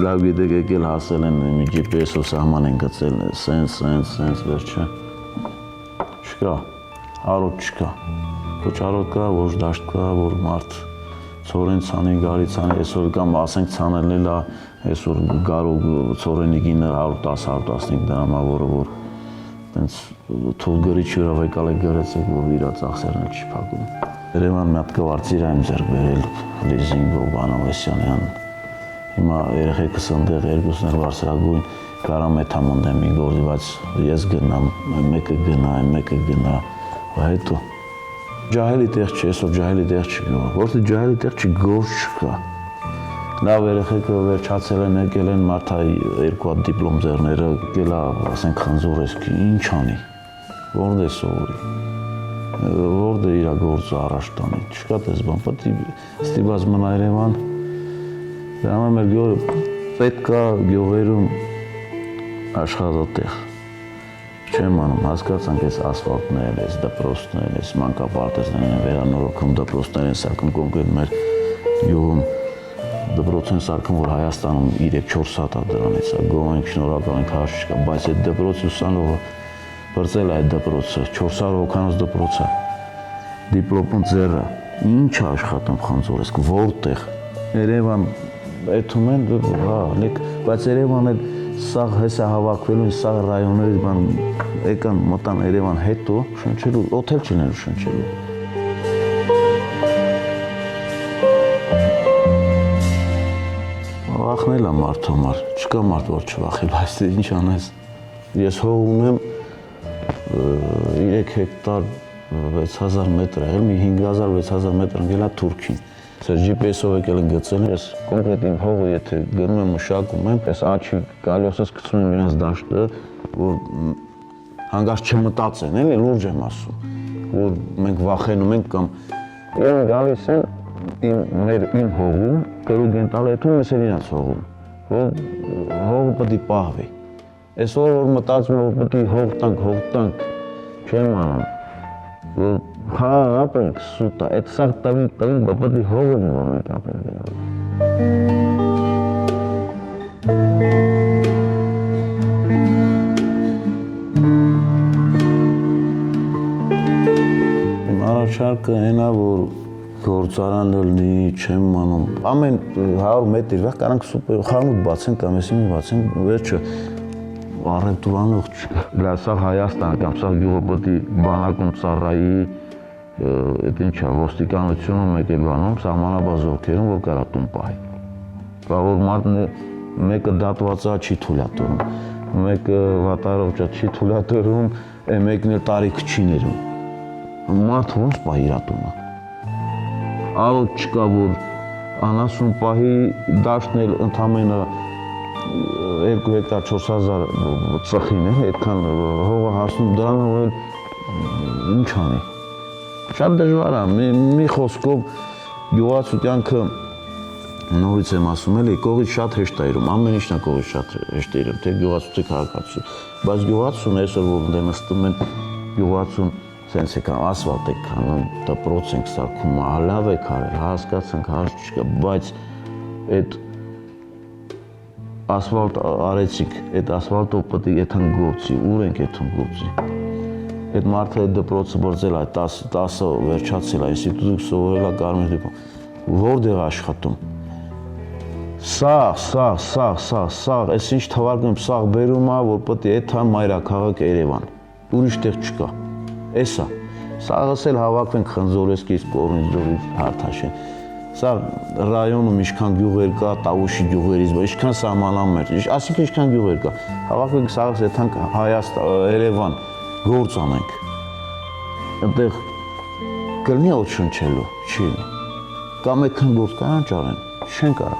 Լավ գիտեք եկել հասել են մի GPS-ով սահման են գծել, սենց վերջը, չկա, արոտ չկա, ոչ արոտ կա, ոչ դաշտ կա, որ մարդ ծորեն ցանի, գարի ցանի, այսօր կամ ասենք ցանել է, այսօր գարով ծորենի գինը 110-115 դրամա, որը որ տենց թող գրիչ յուրով եկալ է գրեցեք, որ իրա ծախսերն չի փակում։ Երևան մի հատ կվարծիր եմ ձեռք բերել լիզինգով Բանավեսյանյան։ Հիմա երեխեքս ընդեղ երկուսն էլ բարձրագույն կարամ էթամ ընդեմ մի գործի, բայց ես գնամ, մեկը գնա, հետո ջահելի տեղ չի, այսօր ջահելի տեղ չի գյուղը, որտեղ ջահելի տեղ չի, գործ չկա։ Լավ երեխեքը վերջացել են, եկել են մարդայի երկու հատ դիպլոմ ձեռները, եկել է, ասենք խնձորեսկի, ինչ անի, որտեղ սովորի, որտեղ իրա գործը առաջ տանի, չկա տես բան, պետք է ստիպված մնա Երևան։ Դրա համար մեր գյուղը պետք է գյուղերում աշխատատեղ։ Չեմ անում, հասկացանք այս ասֆալտն էլ, այս դպրոցն էլ, այս մանկապարտեզներն են վերանորոգում, դպրոցներ են սարքում կոնկրետ մեր գյուղում դպրոց են սարքում, որ Հայաստանում 3-4 հատ է դրանից, գոհ ենք, շնորհակալ ենք, հարց չկա, բայց այդ դպրոցի ուսանողը բրծել է այդ դպրոցը, 400 հոգանոց դպրոց է, դիպլոմն ձեռը, ինչ է աշխատում Խնձորեսկ, որտեղ, Երևան Էթում են, բայց Երևան էլ սաղ հեսա հավաքվելու են, սաղ ռայոններից բան եկան մտան Երևան հետո շնչելու, օթել չնելու շնչելու։ Վախնել է մարդ համար, չկա մարդ որ չվախի, բայց ինչ անես։ Ես հող ունեմ 3 հեկտար 6000 մետր, մի 5000-6000 մետր ընկել է Թուրքին։ Սեր GPS-ով եկել են գծել, ես կոնկրետ իմ հողը, եթե գնում եմ մշակում եմ, ես աչի գալիոսս գցում եմ իրենց դաշտը, որ հանգարց չմտածեն, էլի լուրջ եմ ասում, որ մենք վախենում ենք կամ իրեն գալիս են իմ հողում, կրուկ են տալ հետում ես էլ իրենց հողում, որ հողը պետք է պահվի։ Այսօր որ մտածում եմ, որ պետք է հող տանք, չեմ անում, որ հա ապրենք սուտ է, այդ սաղ տավին, պետք է հողը որ մենք ապրենք։ Իմ առաջարկը հենա, որ գործարան լնի, չեմ անում, ամեն 100 մետր վեղ կարանք խանութ բացենք կամ եսի մի բացենք, վերջը առևտուրանող չկա։ Դա սա Հայաստան կամ սա գյուղը պետք է բանակում ծառայի, այդ ինչա, ոստիկանությունը մեկ է բանում, սահմանաբար զորքերում, որ կարա տուն պահի։ Որ մարդն մեկը դատված է, չի թույլատրում, մեկը վատարող չի թույլատրում, մեկն էլ տարիք չի ներում։ Մարդ ոնց պահի իր տունը։ Արոտ չկա, որ անասուն պահի, դաշտն էլ ընդամենը 2 հեկտար 4000 ծխին է, այդքան հողը հասնում, դրանով էլ ինչ անի։ Շատ դժվար է, մի խոսքով գյուղացու կյանքը նորից եմ ասում, էլի կողից շատ հեշտ է իրում, ամեն ինչն է կողից շատ հեշտ է իրում, թե գյուղացու, թե քաղաքացու, բայց գյուղացուն այսօր որ նստում են գյուղացուն սենց է կան, ասվալտ է կանում, դպրոց ենք սարքում, լավ է կարել, հասկացանք, հարց չկա, բայց այդ ասվալտ արեցիք, այդ ասվալտով պետք է եթան գործի, ուր ենք եթան գործի։ Այդ մարդը այդ դպրոցը բրձել է, 10-ը վերջացել է, ինստիտուտը սովորել է կարմիր դիպլոմ, որտեղ աշխատում։ Սաղ, այս ինչ թվարկում սաղ բերում է, որ պետք է եթան մայրաքաղաք Երևան, ուրիշ տեղ չկա, էս է։ Սաղս էլ հավաքվենք Խնձորեսկից, Կորնիձորից, Հարթաշեն։ Սա ռայոնում ինչքան գյուղեր կա, Տավուշի գյուղերից, ինչքան սահմանամերձ, ասինքն ինչքան գյուղեր կա։ Հավաքվենք սաղս եթանք Երևան, գործ անենք։ Այնտեղ կլինի օդ շնչելու, չի լինի։ Կամ այդքան գործ կարան ճարեն, չեն կարա։